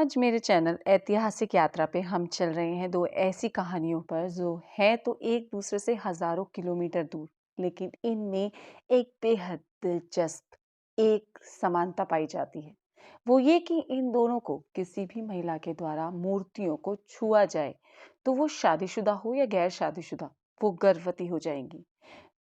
आज मेरे चैनल ऐतिहासिक यात्रा पे हम चल रहे हैं दो ऐसी कहानियों पर जो है तो एक दूसरे से हजारों किलोमीटर दूर, लेकिन इनमें एक बेहद दिलचस्प एक समानता पाई जाती है। वो ये कि इन दोनों को किसी भी महिला के द्वारा मूर्तियों को छुआ जाए तो वो शादीशुदा हो या गैर शादीशुदा, वो गर्भवती हो जाएंगी।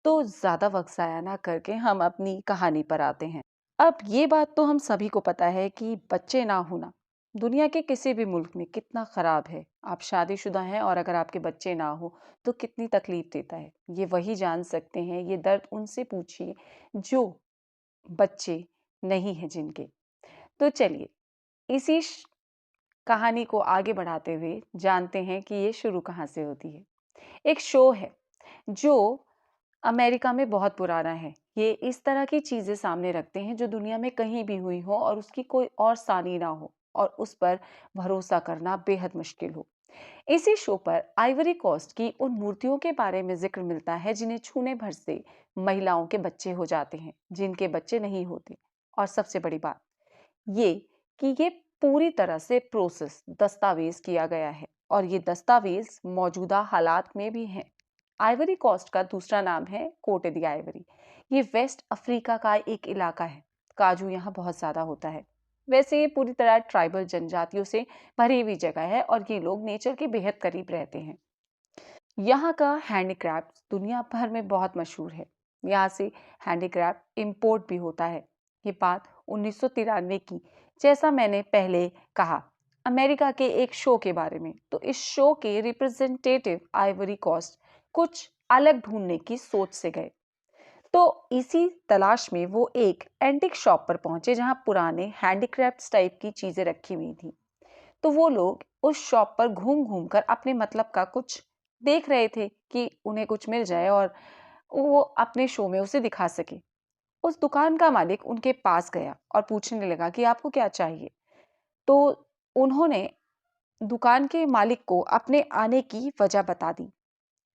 तो ज्यादा वक्त जाया ना करके हम अपनी कहानी पर आते हैं। अब ये बात तो हम सभी को पता है कि बच्चे ना होना दुनिया के किसी भी मुल्क में कितना खराब है। आप शादीशुदा हैं और अगर आपके बच्चे ना हो तो कितनी तकलीफ देता है, ये वही जान सकते हैं। ये दर्द उनसे पूछिए जो बच्चे नहीं हैं जिनके। तो चलिए इसी कहानी को आगे बढ़ाते हुए जानते हैं कि ये शुरू कहाँ से होती है। एक शो है जो अमेरिका में बहुत पुराना है। ये इस तरह की चीजें सामने रखते हैं जो दुनिया में कहीं भी हुई हो और उसकी कोई और सानी ना हो और उस पर भरोसा करना बेहद मुश्किल हो। इसी शो पर आइवरी कोस्ट की उन मूर्तियों के बारे में जिक्र मिलता है जिन्हें छूने भर से महिलाओं के बच्चे हो जाते हैं, जिनके बच्चे नहीं होते। और सबसे बड़ी बात ये कि ये पूरी तरह से प्रोसेस दस्तावेज किया गया है और ये दस्तावेज मौजूदा हालात में भी हैं। आइवरी कोस्ट का दूसरा नाम है कोटे दी आइवरी। ये वेस्ट अफ्रीका का एक इलाका है। काजू यहाँ बहुत ज्यादा होता है। वैसे ये पूरी तरह ट्राइबल जनजातियों से भरी हुई जगह है और ये लोग नेचर के बेहद करीब रहते हैं। यहाँ का हैंडीक्राफ्ट दुनिया भर में बहुत मशहूर है। यहाँ से हैंडीक्राफ्ट इंपोर्ट भी होता है। ये बात 1993 की, जैसा मैंने पहले कहा, अमेरिका के एक शो के बारे में। तो इस शो के रिप्रेजेंटेटिव आइवरी कोस्ट कुछ अलग ढूंढने की सोच से गए। तो इसी तलाश में वो एक एंटिक शॉप पर पहुंचे जहां पुराने हैंडीक्राफ्ट टाइप की चीजें रखी हुई थी। तो वो लोग उस शॉप पर घूम घूम कर अपने मतलब का कुछ देख रहे थे कि उन्हें कुछ मिल जाए और वो अपने शो में उसे दिखा सके। उस दुकान का मालिक उनके पास गया और पूछने लगा कि आपको क्या चाहिए। तो उन्होंने दुकान के मालिक को अपने आने की वजह बता दी।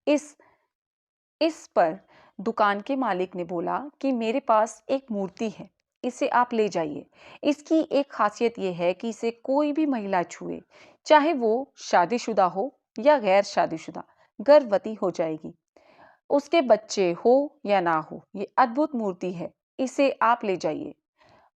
इस इस पर दुकान के मालिक ने बोला कि मेरे पास एक मूर्ति है, इसे आप ले जाइए। इसकी एक खासियत यह है कि इसे कोई भी महिला छुए, चाहे वो शादीशुदा हो या गैर शादीशुदा, गर्भवती हो जाएगी। उसके बच्चे हो या ना हो, ये अद्भुत मूर्ति है, इसे आप ले जाइए।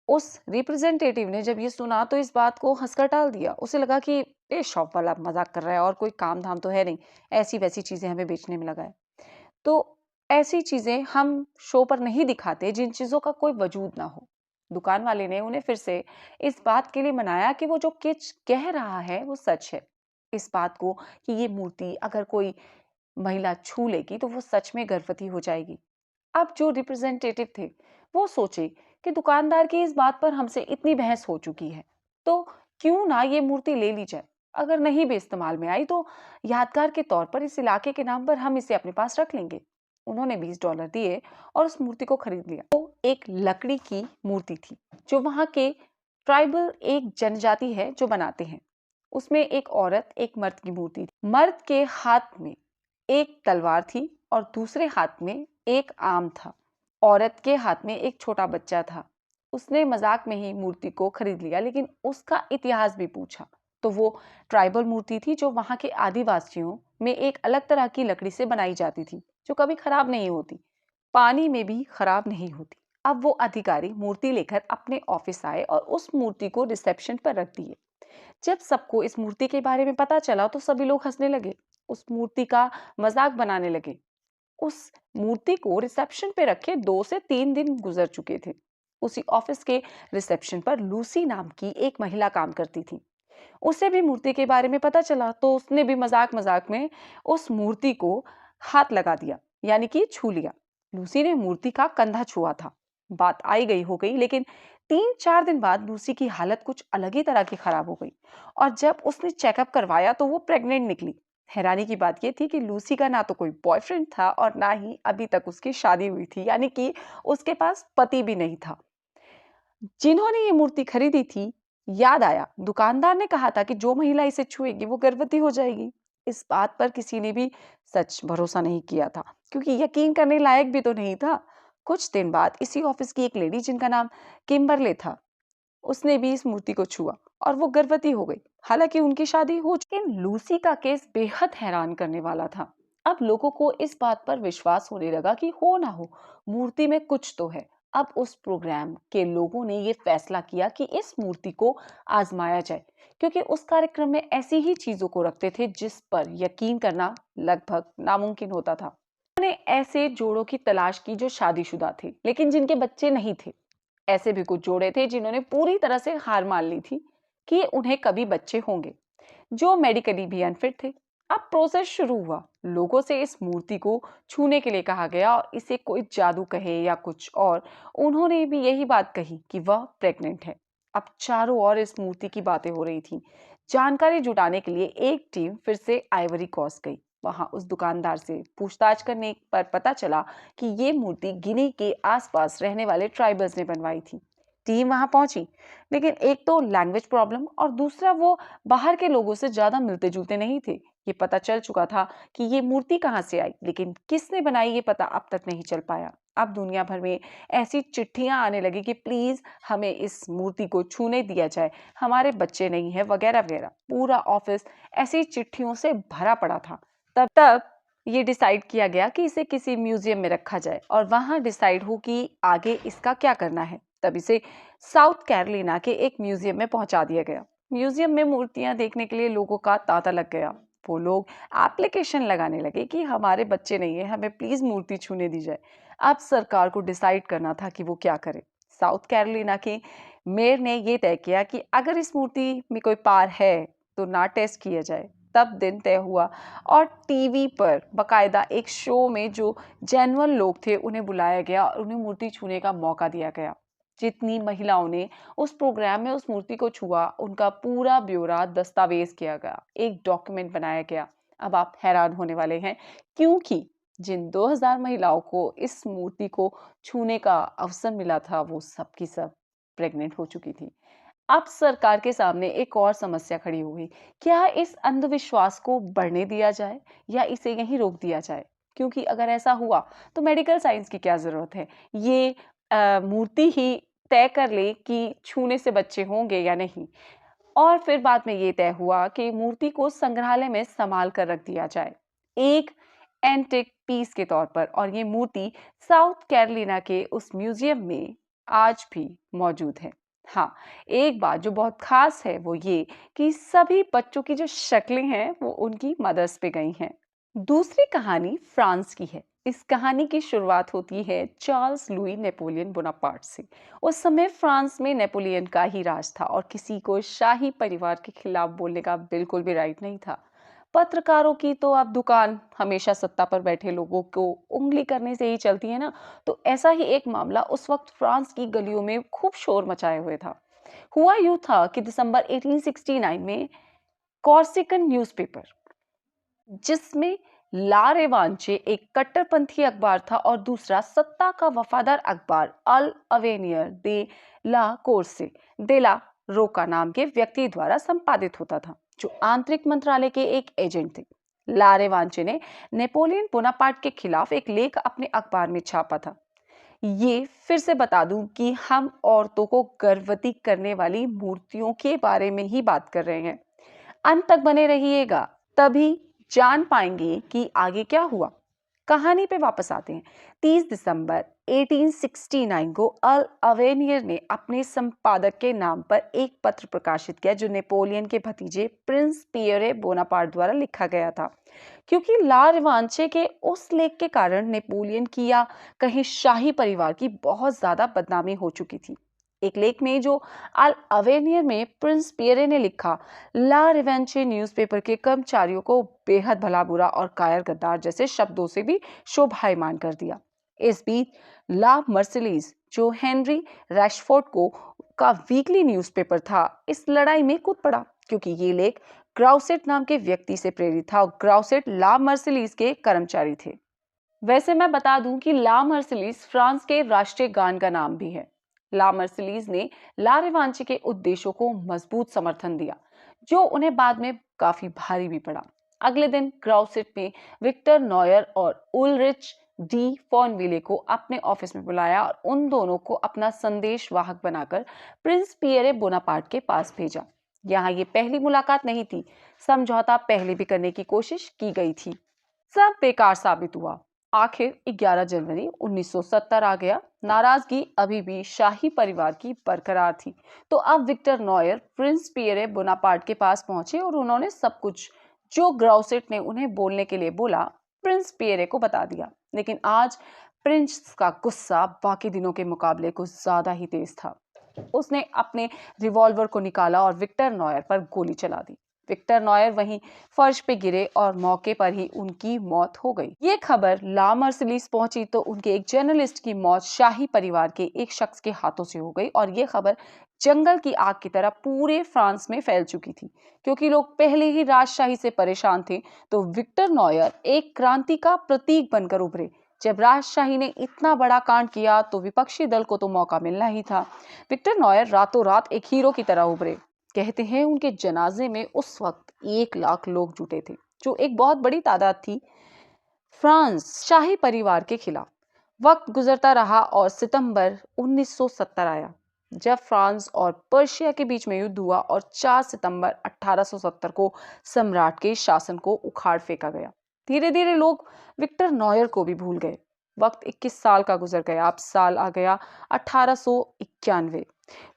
उस रिप्रेजेंटेटिव ने जब ये सुना तो इस बात को हंसकर टाल दिया। उसे लगा कि ये शॉप वाला मजाक कर रहा है और कोई काम धाम तो है नहीं, ऐसी वैसी चीजें हमें बेचने में लगा है। तो ऐसी चीजें हम शो पर नहीं दिखाते जिन चीजों का कोई वजूद ना हो। दुकान वाले ने उन्हें फिर से इस बात के लिए मनाया कि वो जो किच कह रहा है वो सच है। इस बात को कि ये मूर्ति अगर कोई महिला छू लेगी तो वो सच में गर्भवती हो जाएगी। अब जो रिप्रेजेंटेटिव थे वो सोचे कि दुकानदार की इस बात पर हमसे इतनी बहस हो चुकी है, तो क्यों ना ये मूर्ति ले ली जाए। अगर नहीं भी इस्तेमाल में आई तो यादगार के तौर पर इस इलाके के नाम पर हम इसे अपने पास रख लेंगे। उन्होंने $20 दिए और उस मूर्ति को खरीद लिया। वो एक लकड़ी की मूर्ति थी जो वहां के ट्राइबल एक जनजाति है जो बनाते हैं। उसमें एक औरत एक मर्द की मूर्ति थी। मर्द के हाथ में एक तलवार थी और दूसरे हाथ में एक आम था। औरत के हाथ में एक छोटा बच्चा था। उसने मजाक में ही मूर्ति को खरीद लिया, लेकिन उसका इतिहास भी पूछा तो वो ट्राइबल मूर्ति थी जो वहां के आदिवासियों में एक अलग तरह की लकड़ी से बनाई जाती थी, जो कभी खराब नहीं होती, पानी में भी खराब नहीं होती। अब वो अधिकारी मूर्ति लेकर अपने ऑफिस आए और उस मूर्ति को रिसेप्शन पर रख दिए। जब सबको इस मूर्ति के बारे में पता चला तो सभी लोग हंसने लगे, उस मूर्ति का मजाक बनाने लगे। उस मूर्ति को रिसेप्शन पे रखे 2 से 3 दिन गुजर चुके थे। उसी ऑफिस के रिसेप्शन पर लूसी नाम की एक महिला काम करती थी। उसे भी मूर्ति के बारे में पता चला तो उसने भी मजाक मजाक में उस मूर्ति को हाथ लगा दिया, यानी कि छू लिया। लूसी ने मूर्ति का कंधा छुआ था। बात आई गई हो गई, लेकिन 3-4 दिन बाद लूसी की हालत कुछ अलग ही तरह की खराब हो गई और जब उसने चेकअप करवाया तो वो प्रेग्नेंट निकली। हैरानी की बात यह थी कि लूसी का ना तो कोई बॉयफ्रेंड था और ना ही अभी तक उसकी शादी हुई थी, यानी कि उसके पास पति भी नहीं था। जिन्होंने ये मूर्ति खरीदी थी, याद आया दुकानदार ने कहा था कि जो महिला इसे छुएगी वो गर्भवती हो जाएगी। इस बात पर किसी ने भी सच भरोसा नहीं किया था, क्योंकि यकीन करने लायक भी तो नहीं था। कुछ दिन बाद इसी ऑफिस की एक लेडी जिनका नाम किम्बरले था, उसने भी इस मूर्ति को छुआ और वो गर्भवती हो गई। हालांकि उनकी शादी हो चुकी। लेकिन लूसी का केस बेहद हैरान करने वाला था। अब लोगों को इस बात पर विश्वास होने लगा कि हो ना हो, मूर्ति में कुछ तो है। अब उस प्रोग्राम के लोगों ने ये फैसला किया कि इस मूर्ति को आजमाया जाए, क्योंकि उस कार्यक्रम में ऐसी ही चीजों को रखते थे जिस पर यकीन करना लगभग नामुमकिन होता था। उन्होंने ऐसे जोड़ों की तलाश की जो शादीशुदा थे लेकिन जिनके बच्चे नहीं थे। ऐसे भी कुछ जोड़े थे जिन्होंने पूरी तरह से हार मान ली थी कि उन्हें कभी बच्चे होंगे, जो मेडिकली भी अनफिट थे। अब प्रोसेस शुरू हुआ। लोगों से इस मूर्ति को छूने के लिए कहा गया और इसे कोई जादू कहे या कुछ और, उन्होंने भी यही बात कही कि वह प्रेग्नेंट है। अब चारों ओर इस मूर्ति की बातें हो रही थी। जानकारी जुटाने के लिए एक टीम फिर से आइवरी कोस्ट गई। वहां उस दुकानदार से पूछताछ करने पर पता चला कि ये मूर्ति गिनी के आसपास रहने वाले ट्राइबल्स ने बनवाई थी। टीम वहां पहुंची, लेकिन एक तो लैंग्वेज प्रॉब्लम और दूसरा वो बाहर के लोगों से ज्यादा मिलते जुलते नहीं थे। ये पता चल चुका था कि ये मूर्ति कहाँ से आई, लेकिन किसने बनाई ये पता अब तक नहीं चल पाया। अब दुनिया भर में ऐसी चिट्ठियां आने लगी कि प्लीज हमें इस मूर्ति को छूने दिया जाए, हमारे बच्चे नहीं है वगैरह वगैरह। पूरा ऑफिस ऐसी चिट्ठियों से भरा पड़ा था। तब ये डिसाइड किया गया कि इसे किसी म्यूजियम में रखा जाए और वहां डिसाइड हो कि आगे इसका क्या करना है। तब इसे साउथ कैरोलिना के एक म्यूजियम में पहुंचा दिया गया। म्यूजियम में मूर्तियां देखने के लिए लोगों का तांता लग गया। वो लोग एप्लीकेशन लगाने लगे कि हमारे बच्चे नहीं है, हमें प्लीज मूर्ति छूने दी जाए। अब सरकार को डिसाइड करना था कि वो क्या करे। साउथ कैरोलिना के मेयर ने ये तय किया कि अगर इस मूर्ति में कोई पार है तो ना टेस्ट किया जाए। तब दिन तय हुआ और टीवी पर बकायदा एक शो में जो जेन्युइन लोग थे उन्हें बुलाया गया और उन्हें मूर्ति छूने का मौका दिया गया। जितनी महिलाओं ने उस प्रोग्राम में उस मूर्ति को छुआ, उनका पूरा ब्यौरा दस्तावेज किया गया, एक डॉक्यूमेंट बनाया गया। अब आप हैरान होने वाले हैं, क्योंकि जिन 2000 महिलाओं को इस मूर्ति को छूने का अवसर मिला था वो सब की सब प्रेग्नेंट हो चुकी थी। अब सरकार के सामने एक और समस्या खड़ी हो गई। क्या इस अंधविश्वास को बढ़ने दिया जाए या इसे यहीं रोक दिया जाए? क्योंकि अगर ऐसा हुआ तो मेडिकल साइंस की क्या जरूरत है? ये मूर्ति ही तय कर ले कि छूने से बच्चे होंगे या नहीं। और फिर बाद में ये तय हुआ कि मूर्ति को संग्रहालय में संभाल कर रख दिया जाए, एक एंटिक पीस के तौर पर। और ये मूर्ति साउथ कैरोलिना के उस म्यूजियम में आज भी मौजूद है। हाँ, एक बात जो बहुत खास है वो ये कि सभी बच्चों की जो शक्लें हैं वो उनकी मदर्स पे गई हैं। दूसरी कहानी फ्रांस की है। इस कहानी की शुरुआत होती है चार्ल्स लुई नेपोलियन बोनापार्ट से। उस समय फ्रांस में नेपोलियन का ही राज था और किसी को शाही परिवार के खिलाफ बोलने का बिल्कुल भी राइट नहीं था। पत्रकारों की तो अब दुकान हमेशा सत्ता पर बैठे लोगों को उंगली करने से ही चलती है ना। तो ऐसा ही एक मामला उस वक्त फ्रांस की गलियों में खूब शोर मचाए हुए था। हुआ यूं था कि दिसंबर 1869 में कॉर्सिकन न्यूज़पेपर, जिसमें ला रेवांचे एक कट्टरपंथी अखबार था और दूसरा सत्ता का वफादार अखबार अल अवेनियर दे ला कोर्से दे ला रोका नाम के व्यक्ति द्वारा संपादित होता था, जो आंतरिक मंत्रालय के एक एजेंट थे। ला रेवांचे ने नेपोलियन बोनापार्ट के खिलाफ एक लेख अपने अखबार में छापा था। ये फिर से बता दूं कि हम औरतों को गर्भवती करने वाली मूर्तियों के बारे में ही बात कर रहे हैं। अंत तक बने रहिएगा, तभी जान पाएंगे कि आगे क्या हुआ। कहानी पे वापस आते हैं। 30 दिसंबर 1869 को अल अवेनियर ने अपने संपादक के नाम पर एक पत्र प्रकाशित किया जो नेपोलियन के भतीजे प्रिंस पियरे बोनापार्ट द्वारा लिखा गया था। क्योंकि ला रिवांचे के उस लेख के कारण नेपोलियन की या कहीं शाही परिवार की बहुत ज्यादा बदनामी हो चुकी थी। एक लेख में जो अल अवेनियर में प्रिंस पियरे ने लिखा, ला रिवेंचे न्यूज़पेपर के कर्मचारियों को बेहद भला बुरा और कायर गद्दार जैसे शब्दों से भी शोभायमान कर दिया। इस बीच ला मर्सिलीज, जो हेनरी रैशफोर्ड को का वीकली न्यूज़पेपर था, इस लड़ाई में कूद पड़ा, क्योंकि ये लेख ग्राउसेट नाम के व्यक्ति से प्रेरित था और ग्राउसेट ला मर्सिलीज के कर्मचारी थे। वैसे मैं बता दूं कि ला मर्सिलीज फ्रांस के राष्ट्रीय गान का नाम भी है। ला मर्सिलीज ने ला रिवांचे के उद्देश्यों को मजबूत समर्थन दिया, जो उन्हें बाद में काफी भारी भी पड़ा। अगले दिन ग्राउसेट में विक्टर नॉयर और उलरिच डी फॉर्नविले को अपने ऑफिस में बुलाया और उन दोनों को अपना संदेश वाहक बनाकर प्रिंस पियरे बोनापार्ट के पास भेजा। यहाँ ये पहली मुलाकात नहीं थी, समझौता पहले भी करने की कोशिश की गई थी। सब बेकार साबित हुआ। आखिर 11 जनवरी 1970 आ गया। नाराजगी अभी भी शाही परिवार की बरकरार थी। तो अब Victor Noir prince Pierre Bonaparte के पास पहुंचे और उन्होंने सब कुछ जो ग्राउसेट ने उन्हें बोलने के लिए बोला प्रिंस पियरे को बता दिया। लेकिन आज प्रिंस का गुस्सा बाकी दिनों के मुकाबले कुछ ज्यादा ही तेज था। उसने अपने रिवॉल्वर को निकाला और विक्टर नॉयर पर गोली चला दी। विक्टर नॉयर वहीं फर्श पे गिरे और मौके पर ही उनकी मौत हो गई। ये खबर ला मर्सिलीज पहुंची तो उनके एक जर्नलिस्ट की मौत शाही परिवार के एक शख्स के हाथों से हो गई और ये खबर जंगल की आग की तरह पूरे फ्रांस में फैल चुकी थी। क्योंकि लोग पहले ही राजशाही से परेशान थे, तो विक्टर नॉयर एक क्रांति का प्रतीक बनकर उभरे। जब राजशाही ने इतना बड़ा कांड किया तो विपक्षी दल को तो मौका मिलना ही था। विक्टर नॉयर रातों रात एक हीरो की तरह उभरे। कहते हैं उनके जनाजे में उस वक्त 1 लाख लोग जुटे थे, जो एक बहुत बड़ी तादाद थी फ्रांस शाही परिवार के खिलाफ। वक्त गुजरता रहा और सितंबर 1970 आया, जब फ्रांस और पर्शिया के बीच में युद्ध हुआ और 4 सितंबर 1870 को सम्राट के शासन को उखाड़ फेंका गया। धीरे धीरे लोग विक्टर नॉयर को भी भूल गए। वक्त 21 साल का गुजर गया। अब साल आ गया 1891।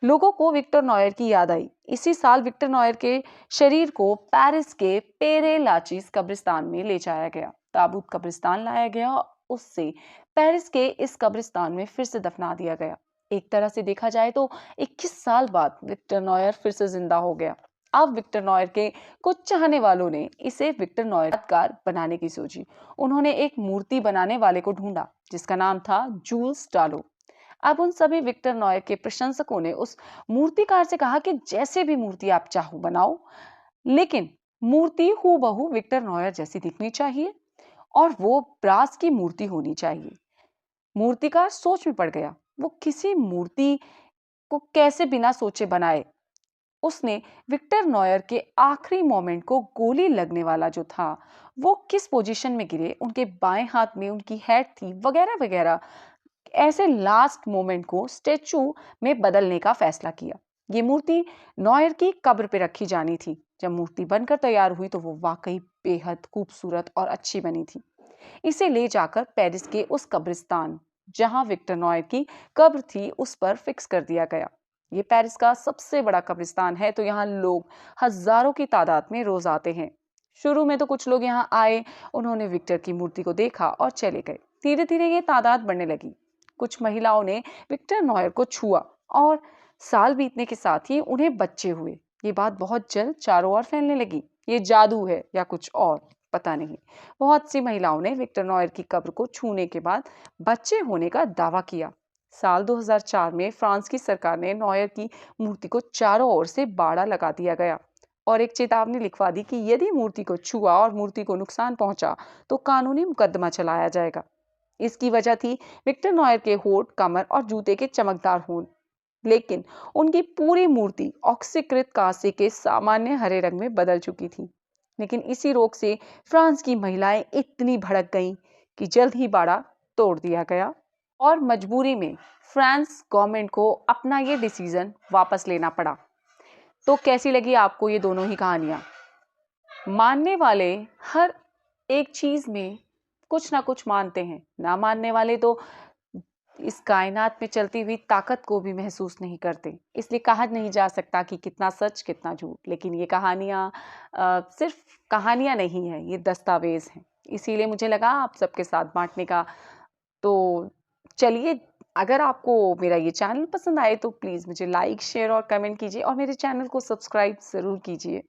लोगों को विक्टर नॉयर की याद आई। इसी साल विक्टर नॉयर के शरीर को पेरिस के पेरे लाचीज कब्रिस्तान में ले जाया गया। ताबूत कब्रिस्तान लाया गया, उससे पेरिस के इस कब्रिस्तान में फिर से दफना दिया गया। एक तरह से देखा जाए तो 21 साल बाद विक्टर नॉयर फिर से जिंदा हो गया। अब विक्टर नॉयर के कुछ चाहने वालों ने इसे विक्टर नॉयर यादगार बनाने की सोची। उन्होंने एक मूर्ति बनाने वाले को ढूंढा जिसका नाम था जूल्स डालो। अब उन सभी विक्टर नॉयर के प्रशंसकों ने उस मूर्तिकार से कहा कि जैसे भी मूर्ति आप चाहो बनाओ, लेकिन मूर्ति हूबहू विक्टर नॉयर जैसी दिखनी चाहिए और वो ब्रास की मूर्ति होनी चाहिए। मूर्तिकार सोच में पड़ गया, वो किसी मूर्ति को कैसे बिना सोचे बनाए। उसने विक्टर नॉयर के आखिरी मोमेंट को गोली लगने वाला जो था, वो किस पोजीशन में गिरे, उनके बाएं हाथ में उनकी हेड थी, वगैरह वगैरह, ऐसे लास्ट मोमेंट को स्टेचू में बदलने का फैसला किया। ये मूर्ति नॉयर की कब्र पे रखी जानी थी। जब मूर्ति बनकर तैयार हुई तो वो वाकई बेहद खूबसूरत और अच्छी बनी थी। इसे ले जाकर पेरिस के उस कब्रिस्तान जहां विक्टर नॉयर की कब्र थी उस पर फिक्स कर दिया गया। ये पेरिस का सबसे बड़ा कब्रिस्तान है, तो यहाँ लोग हजारों की तादाद में रोज आते हैं। शुरू में तो कुछ लोग यहाँ आए, उन्होंने विक्टर की मूर्ति को देखा और चले गए। धीरे धीरे ये तादाद बढ़ने लगी। कुछ महिलाओं ने विक्टर नॉयर को छुआ और साल बीतने के साथ ही उन्हें बच्चे हुए। ये बात बहुत जल्द चारों ओर फैलने लगी। ये जादू है या कुछ और, पता नहीं। बहुत सी महिलाओं ने विक्टर नॉयर की कब्र को छूने के बाद बच्चे होने का दावा किया। साल 2004 में फ्रांस की सरकार ने नॉयर की मूर्ति को चारों ओर से बाड़ा लगा दिया गया और एक चेतावनी लिखवा दी कि यदि मूर्ति को छुआ और मूर्ति को नुकसान पहुंचा तो कानूनी मुकदमा चलाया जाएगा। इसकी वजह थी विक्टर नॉयर के होठ, कमर और जूते के चमकदार होंठ। लेकिन उनकी पूरी मूर्ति ऑक्सीकृत कांसे के सामान्य हरे रंग में बदल चुकी थी। लेकिन इसी रोक से फ्रांस की महिलाएं इतनी भड़क गईं कि जल्द ही बाड़ा तोड़ दिया गया और मजबूरी में फ्रांस गवर्नमेंट को अपना ये डिसीजन वापस लेना पड़ा। तो कैसी लगी आपको ये दोनों ही कहानियां? मानने वाले हर एक चीज में कुछ ना कुछ मानते हैं, ना मानने वाले तो इस कायनात में चलती हुई ताकत को भी महसूस नहीं करते। इसलिए कहा नहीं जा सकता कि कितना सच कितना झूठ। लेकिन ये कहानियाँ सिर्फ कहानियाँ नहीं है, ये दस्तावेज हैं। इसीलिए मुझे लगा आप सबके साथ बांटने का। तो चलिए, अगर आपको मेरा ये चैनल पसंद आए तो प्लीज़ मुझे लाइक, शेयर और कमेंट कीजिए और मेरे चैनल को सब्सक्राइब ज़रूर कीजिए।